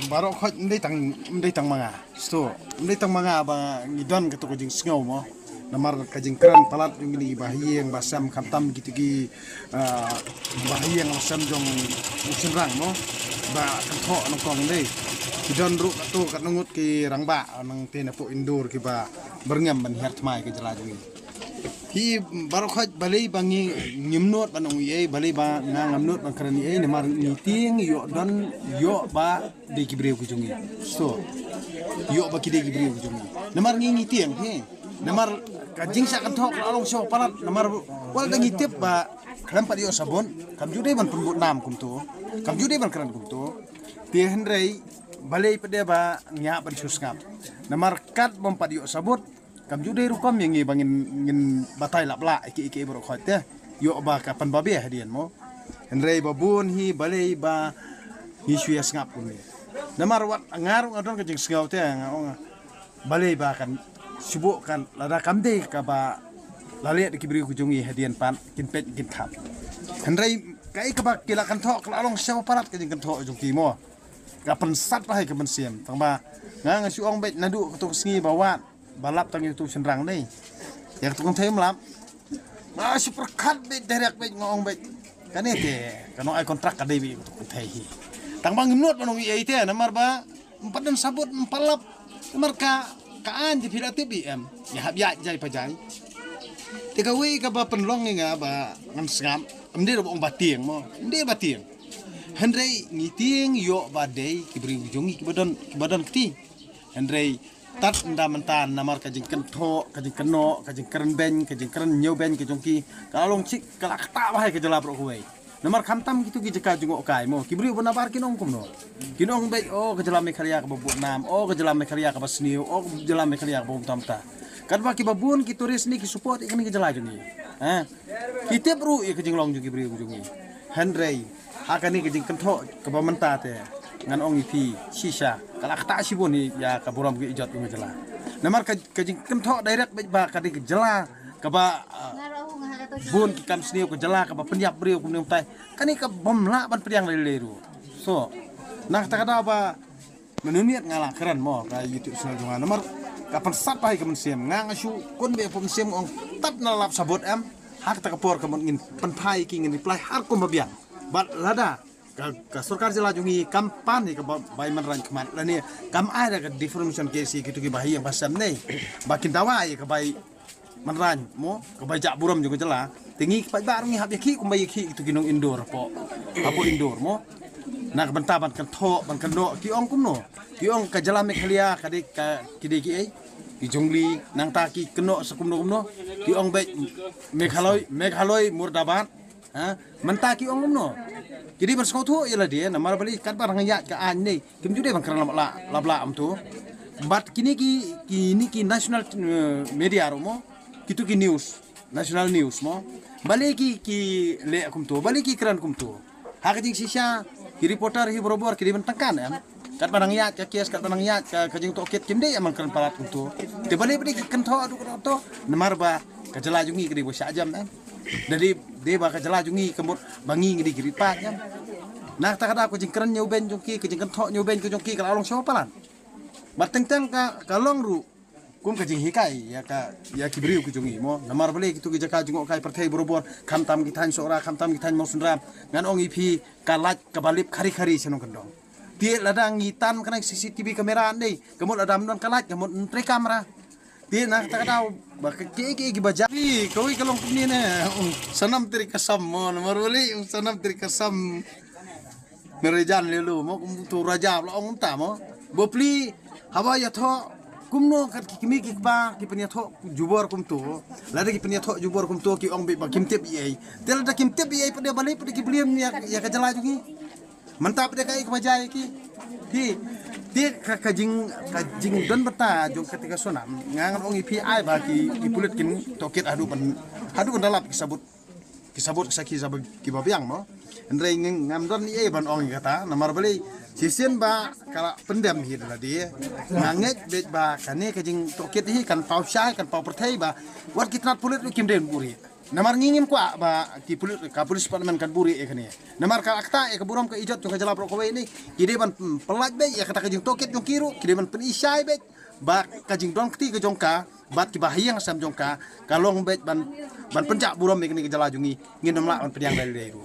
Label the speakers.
Speaker 1: barok khoj ndai tang manga sto ndai tang manga ba ngidon ketu kajing sngau mo namar kajing kran palat yung ini bahiyeng basam khamtam gitu gi bahiyeng basam jong usenrang mo ba kantho nong kong dei ngidon ru katu kat nungut ki rangba nang tena po indur ki ba berngam ban her thmai ki jala jungi hi barok khoj balai bangi nyimnot banong ye balai ba ngamnot ban kran ye namar niting yo don yo ba de ki breu ki jungi so yo ba ki de ki breu ki jungi namar ngi niting he namar kajing sa kanthok along so palat namar wal dangi tip ba kram pa yo sabon kam jude ban pembut nam kum to kam jude ban kran kum to ti henrei balai pede ba nya ban susngap namar kat bom pa yo sabot kam jude rukom yang bangin ngin batai lapla iki bro khot ya yo ba kapan babe hadian mo henrei babun hi balai ba hi suya ngap kun namar wat ngarung adon kajing sngau te ngaong balai ba kan subuk kan lada kamde ka ba lalet ki beri kujungi hadian pan kin pet kin khap henrei kai ka ba kila kan thok la long saw parat ka jing kan thok jung ki mo ka pen sat ba hai ka ben siam tang ba ngang su ong bet nadu ka tu sngi bawa balap tang tu senrang nei yak tu kong thai mlap ma super khat bet derek bet ngong bet kan ete kan ai kontrak ka dei bi tu kong thai hi tang bang ngot manong i te namar ba empat dan sabut empalap namar ka kaan di pilatip em ya hab ya jai pajai teka we ka ba penlong nga ba ngan sngam amde ro bong batieng mo inde batieng henrei ngiting yo ba dei kibri ujungi kibadan kti henrei tat nda mentan namar kajing kentho kajing keno kajing keren ben kajing keren nyau ben kejongki kalong cik kalak ta bahai ke jela bro kuwe namar khamtam gitu ki jeka jungok kai mo kibri bonabar kinong kumno kinong be oh ke jela mekharia ke babut nam oh ke jela mekharia ke basniu oh ke jela mekharia ke bom tamta kan ba ki babun ki turis ni ki support ikani ke jela jungi kita bro ke jinglong jungi kibri jungi henrei hakani ke jing kentho ke bamenta te ngan ong ipi sisa kalak ta sibon ni ya ka buram ki ijat ngi jela namar ke jing kentho direct ba ka di jela ka ba bun ki kam sniu ko jala ka ba penyap brio kum tai kani ka bomla ban priang leru so nah ta kada ba menuniat ngala keren mo ka youtube channel jungan nomor kapan sat pai ka mensiam ngang asu kun be pom sim ong tat na lap sabot em hak ta kapor ka ngin pen pai ki ngin reply har ko mabiang bat lada ka sarkar jala jungi kampan ni ka bai man ran kmat la ni kam ai da differentiation kesi gitu ki bahi yang pasam nei bakin dawai ka bai manran mo ka bai jak buram juga jela tingi ka bai ngi hab ki kum bai ki itu ginong indoor po apo indoor mo nak bentaban kan tho ban kan do ki ong kumno ki ong ka jala mekhalia ka de ka kide ki ai ki jongli nang ta ki keno sakumno kumno ki ong bai meghaloi murdabat menta ki ong kumno jadi berskotu ialah dia namar bali kan barang ya ka an nei kim jude ban kan labla am tu bat kini ki national media romo kitu ki news national news mo bali ki le kum tu bali ki kran kum tu hak jing sisa ki reporter hi borobor ki bentangkan em kat barang ya ka kes kat barang ya ka jing toket kim de aman kran parat kum tu te bali ki kan tho adu to namar ba ka jela jungi ki bo sajam em dari de ba ka jela jungi kemut bangi ngidi ki pat em nah ta kada ko jing kran nyau ben jungki ke jing kan tho nyau ben ke jungki ka along so palan bateng-teng ka long ru kum ka jing hikai ya ki briu ku jungi mo namar bali kitu ki jaka jungok kai perthai borobor khamtam ki than sora khamtam ki than mo sunram ngan ong ipi kalaj ka balip khari senong kendong tie ladang ngitan kana CCTV kamera andai kemut adam non kalaj kemut tre kamera tie nak ta kada ba ki bajari koi kalong ni ne sanam tri kasam mo namar bali sanam tri kasam merejan lelu mo tu raja lo ong ta mo bopli hawa ya tho kumno kat kimi ki ba ki penya tho jubor kum tu lada ki penya tho jubor kum tu ki ong be ba kim tep ye tel da kim tep ye pade bali pade ki bliam ya ka jala jungi mantap de kai kebajai ki ti ka jing don bata jong ketika sonam ngangan ong ipi ai ba ki pulit kin toket adu ban dalap kisabut saki sabag ki babiang mo ndrei ngamdon ye ban ong kata namar bali sisen ba kala pendam hi la dia nganget bet ba kane kajing toket hi kan pau syai kan pau perthai ba wat kitrat pulit kim den buri Namar ngingim ko ba ki pulis parlemen kan buri ekani. Namar ka akta e kaburam ka ijot yung kajala pro ko ni. Kide ban pelat be ya kata kajing toket yung kiro, kide ban penisai be. Ba kajing don kti ka jongka, bat ki bahiyang sam jongka, kalong be ban pencak buram ekani kajala jungi, nginam la on pediang dari deru.